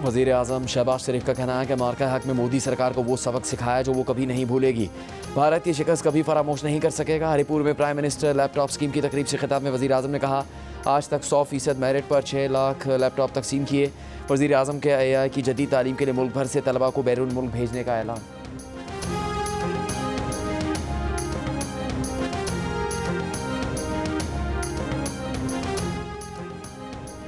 वज़ीर आज़म शहबाज शरीफ का कहना है कि मार्का हक में मोदी सरकार को वो सबक सिखाया जो वो कभी नहीं भूलेगी। भारत की शिकस्त कभी फरामोश नहीं कर सकेगा। हरिपुर में प्राइम मिनिस्टर लैपटॉप स्कीम की तकरीब से खिताब में वज़ीर आज़म ने कहा, आज तक 100% मेरिट पर 6 लाख लैपटॉप तकसीम किए। वज़ीर आज़म के AI की जदीद तालीम के लिए मुल्क भर से तलबा को बैरून मुल्क भेजने का ऐलान।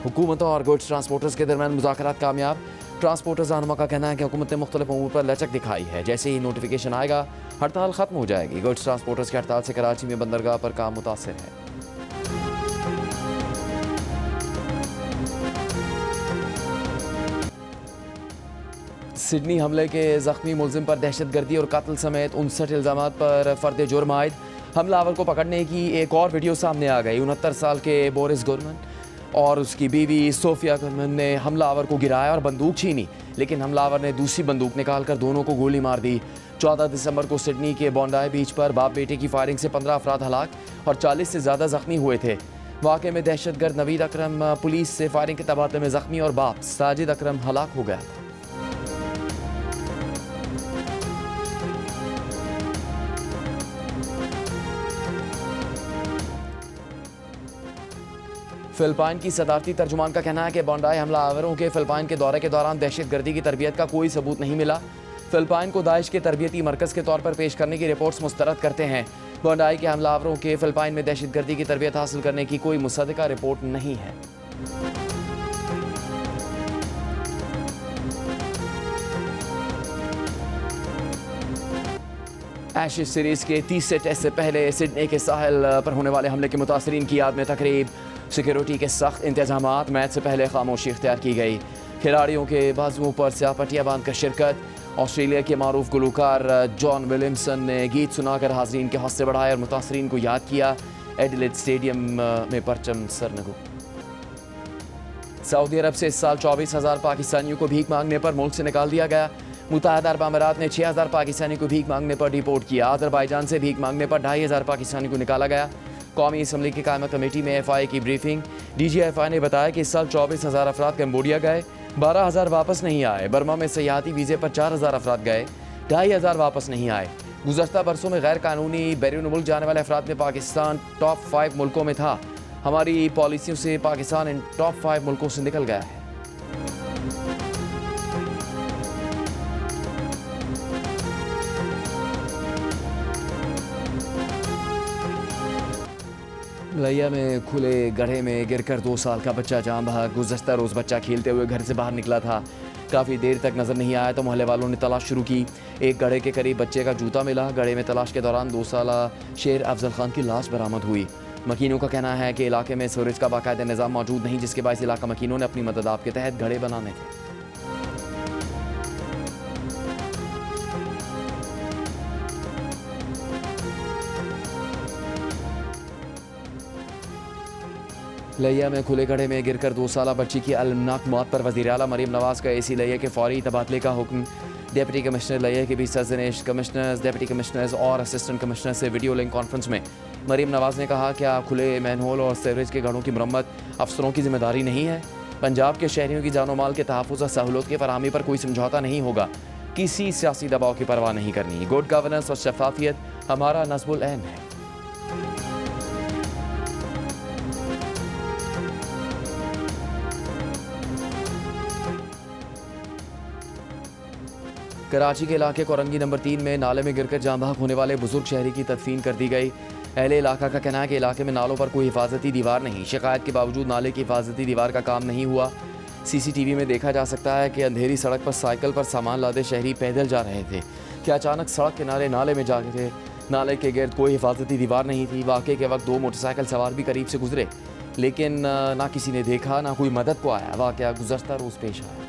हुकूमत और गुड्स ट्रांसपोर्टर्स के दरमियान मुज़ाकरात कामयाब। ट्रांसपोर्टर्स रहनुमा का कहना है कि हुकूमत ने मुख्तलिफ उमूर पर लचक दिखाई है। जैसे ही नोटिफिकेशन आएगा हड़ताल ख़त्म हो जाएगी। गुड्स ट्रांसपोर्टर्स की हड़ताल से कराची में बंदरगाह पर काम मुतासर है। सिडनी हमले के ज़ख्मी मुलजिम पर दहशतगर्दी और कत्ल समेत 59 इल्ज़ामात पर फ़र्द जुर्म आयद। हमलावर को पकड़ने की एक और वीडियो सामने आ गई। 69 साल के बोरिस गुरमन और उसकी बीवी सोफिया गुरमन ने हमलावर को गिराया और बंदूक छीनी, लेकिन हमलावर ने दूसरी बंदूक निकालकर दोनों को गोली मार दी। 14 दिसंबर को सिडनी के बॉन्डाई बीच पर बाप बेटे की फायरिंग से 15 अफराद हलाक और 40 से ज़्यादा ज़ख्मी हुए थे। वाक़े में दहशतगर्द नवीद अकरम पुलिस से फायरिंग के तबादले में ज़ख्मी और बाप साजिद अकरम हलाक हो गया। फिलिपाइन की सदारती तर्जुमान का कहना है कि बॉन्डाई हमलावरों के फिलिपाइन के दौरे के दौरान दहशतगर्दी की तरबियत का कोई सबूत नहीं मिला। फिलिपाइन को दाइश के तरबियती मरकज़ के तौर पर पेश करने की रिपोर्ट्स मुस्तरद करते हैं। बॉन्डाई के हमलावरों के फिलिपाइन में दहशतगर्दी की तरबियत हासिल करने की कोई मुसद्दिका रिपोर्ट नहीं है। एशेज सीरीज़ के तीसरे टेस्ट से पहले सिडनी के साहिल पर होने वाले हमले के मुतासरीन की याद में तकरीब। सिक्योरिटी के सख्त इंतजामात, मैच से पहले खामोशी इख्तियार की गई। खिलाड़ियों के बाजुओं पर स्याह पट्टियाँ बांधकर शिरकत। ऑस्ट्रेलिया के मारूफ गुलकार जॉन विलियमसन ने गीत सुनाकर हाजरीन के हौसले बढ़ाए और मुतासरीन को याद किया। एडिलेड स्टेडियम में परचम सरनगू। सऊदी अरब से इस साल 24,000 पाकिस्तानियों को भीख मांगने पर मुल्क से निकाल दिया गया। मुत्तहदा अरब अमीरात ने 6,000 पाकिस्तानी को भीख मांगने पर डिपोर्ट किया। अजरबैजान से भीख मांगने पर 2,500 पाकिस्तानी को निकाला गया। कौमी असम्बली की कायमा कमेटी में FI की ब्रीफिंग। DGFI ने बताया कि इस साल 24,000 अफराद कम्बोडिया गए, 12,000 वापस नहीं आए। बर्मा में सयाहती वीज़े पर 4,000 अफराद गए, 2,500 वापस नहीं आए। गुज़श्ता बरसों में गैर कानूनी बैरून मुल्क जाने वाले अफराद में पाकिस्तान टॉप 5 मुल्कों में था। हमारी पॉलिसियों से पाकिस्तान इन टॉप 5 मुल्कों से निकल गया है। लैया में खुले गड्ढे में गिरकर 2 साल का बच्चा जान बहा। गुज़श्ता रोज़ बच्चा खेलते हुए घर से बाहर निकला था। काफ़ी देर तक नज़र नहीं आया तो मोहल्ले वालों ने तलाश शुरू की। एक गड्ढे के करीब बच्चे का जूता मिला। गड्ढे में तलाश के दौरान 2 साला शेर अफजल खान की लाश बरामद हुई। मकीनों का कहना है कि इलाके में सीवरेज का बाकायदा निज़ाम मौजूद नहीं, जिसके बायस इलाका मकीनों ने अपनी मदद आप के तहत गड्ढे बनाने थे। लैया में खुले गड्ढे में गिरकर 2 साला बच्ची की अलमनाक मौत पर वज़ीर आला मरीम नवाज़ का AC लैया के फौरी तबादले का हुक्म। डिप्टी कमिश्नर लैया के बीच सरजनेश। कमिश्नर्स, डिप्टी कमिश्नर्स और असिस्टेंट कमिश्नर से वीडियो लिंक कॉन्फ्रेंस में मरीम नवाज़ ने कहा, क्या खुले मैनहोल और सीवरेज के गढ़ों की मरम्मत अफसरों की जिम्मेदारी नहीं है? पंजाब के शहरियों की जानो माल के तहफ़्फ़ुज़ और सहूलत की फरहमी पर कोई समझौता नहीं होगा। किसी सियासी दबाव की परवाह नहीं करनी। गुड गवर्नेंस और शफाफियत हमारा नस्बुल ऐन है। कराची के इलाके कोरंगी नंबर 3 में नाले में गिरकर जाँ बहक होने वाले बुजुर्ग शहरी की तदफीन कर दी गई। अहले इलाका का कहना है कि इलाके में नालों पर कोई हिफाजती दीवार नहीं। शिकायत के बावजूद नाले की हिफाजती दीवार का काम नहीं हुआ। CCTV में देखा जा सकता है कि अंधेरी सड़क पर साइकिल पर सामान लादे शहरी पैदल जा रहे थे कि अचानक सड़क किनारे नाले में जा गिरे। नाले के गिर्द कोई हिफाजती दीवार नहीं थी। वाक़े के वक्त 2 मोटरसाइकिल सवार भी करीब से गुजरे, लेकिन ना किसी ने देखा ना कोई मदद को आया। वाक़या गुज़श्ता रोज़ पेश आया।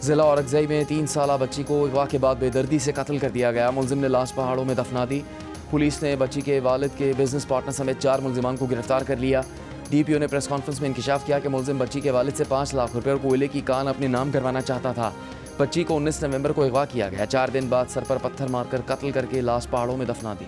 ज़िला औरंगज़ेब में 3 साला बच्ची को अगवा के बाद बेदर्दी से कत्ल कर दिया गया। मुलजिम ने लाश पहाड़ों में दफना दी। पुलिस ने बच्ची के वालिद के बिजनेस पार्टनर समेत 4 मुलजिमान को गिरफ्तार कर लिया। DPO ने प्रेस कॉन्फ्रेंस में इंकशाफ किया कि मुलजिम बच्ची के वालिद से 5 लाख रुपये और कोयले की कान अपने नाम करवाना चाहता था। बच्ची को 19 नवंबर को अगवा किया गया। 4 दिन बाद सर पर पत्थर मारकर कत्ल करके लाश पहाड़ों में दफना दी।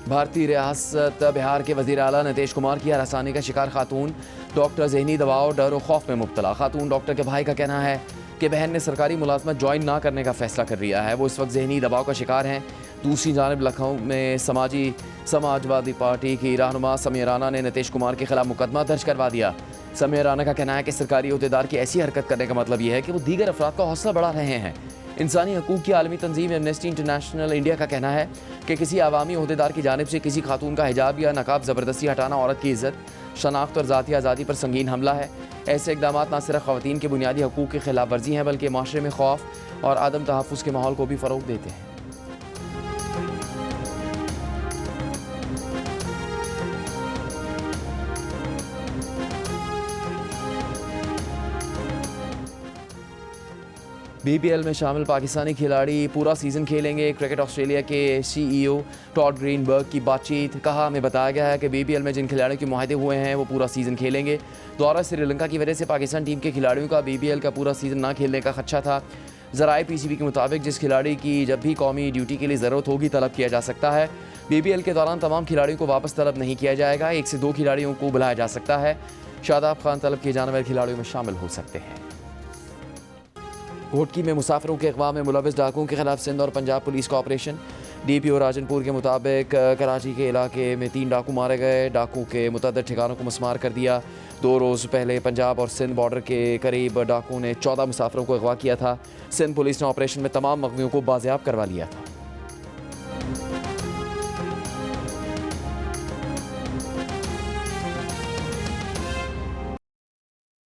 भारतीय रियासत बिहार के वजीर आला नीतीश कुमार की हरासानी का शिकार खातून डॉक्टर जहनी दबाव, डर और खौफ में मुब्तला। खातून डॉक्टर के भाई का कहना है कि बहन ने सरकारी मुलाजमत ज्वाइन ना करने का फैसला कर लिया है। वो इस वक्त जहनी दबाव का शिकार हैं। दूसरी जानब लखनऊ में समाजवादी पार्टी की रहनुमा समीर राना ने नीतीश कुमार के खिलाफ मुकदमा दर्ज करवा दिया। समीर राना का कहना है कि सरकारी अहदेदार की ऐसी हरकत करने का मतलब यह है कि वो दीगर अफराद का हौसला बढ़ा रहे हैं। इंसानी हकूक़ की आलमी तंजीम एमनेस्टी इंटरनेशनल इंडिया का कहना है कि किसी अवामी अहदेदार की जानिब से किसी खातून का हिजाब या नकाब ज़बरदस्ती हटाना औरत की इज़्ज़त, शनाख्त और ज़ाती आज़ादी पर संगीन हमला है। ऐसे इक़दाम न सिर्फ ख़वातीन के बुनियादी हकूक़ की खिलाफ वर्जी हैं बल्कि माशरे में खौफ और आदम तहफ़्फ़ुज़ के माहौल को भी फ़रोग़ देते हैं। BPL में शामिल पाकिस्तानी खिलाड़ी पूरा सीज़न खेलेंगे। क्रिकेट ऑस्ट्रेलिया के CEO टॉड ग्रीनबर्ग की बातचीत। कहा, हमें बताया गया है कि BPL में जिन खिलाड़ियों के मुआहदे हुए हैं वो पूरा सीज़न खेलेंगे। दौरा श्रीलंका की वजह से पाकिस्तान टीम के खिलाड़ियों का BPL का पूरा सीज़न ना खेलने का खदशा था। ज़राए PCB के मुताबिक जिस खिलाड़ी की जब भी कौमी ड्यूटी के लिए ज़रूरत होगी तलब किया जा सकता है। BPL के दौरान तमाम खिलाड़ियों को वापस तलब नहीं किया जाएगा। 1 से 2 खिलाड़ियों को बुलाया जा सकता है। शादाब खान तलब किए जाने वाले खिलाड़ियों में शामिल हो सकते हैं। घोटकी में मुसाफिरों के अगवा में मुलविस डाकुओं के खिलाफ सिंध और पंजाब पुलिस का ऑपरेशन। DPO राजनपुर के मुताबिक कराची के इलाके में 3 डाकू मारे गए। डाकू के मुतअद्दिद ठिकानों को मस्मार कर दिया। 2 रोज़ पहले पंजाब और सिंध बॉर्डर के करीब डाकुओं ने 14 मुसाफिरों को अगवा किया था। सिंध पुलिस ने ऑपरेशन में तमाम मगवियों को बाजियाब करवा लिया था।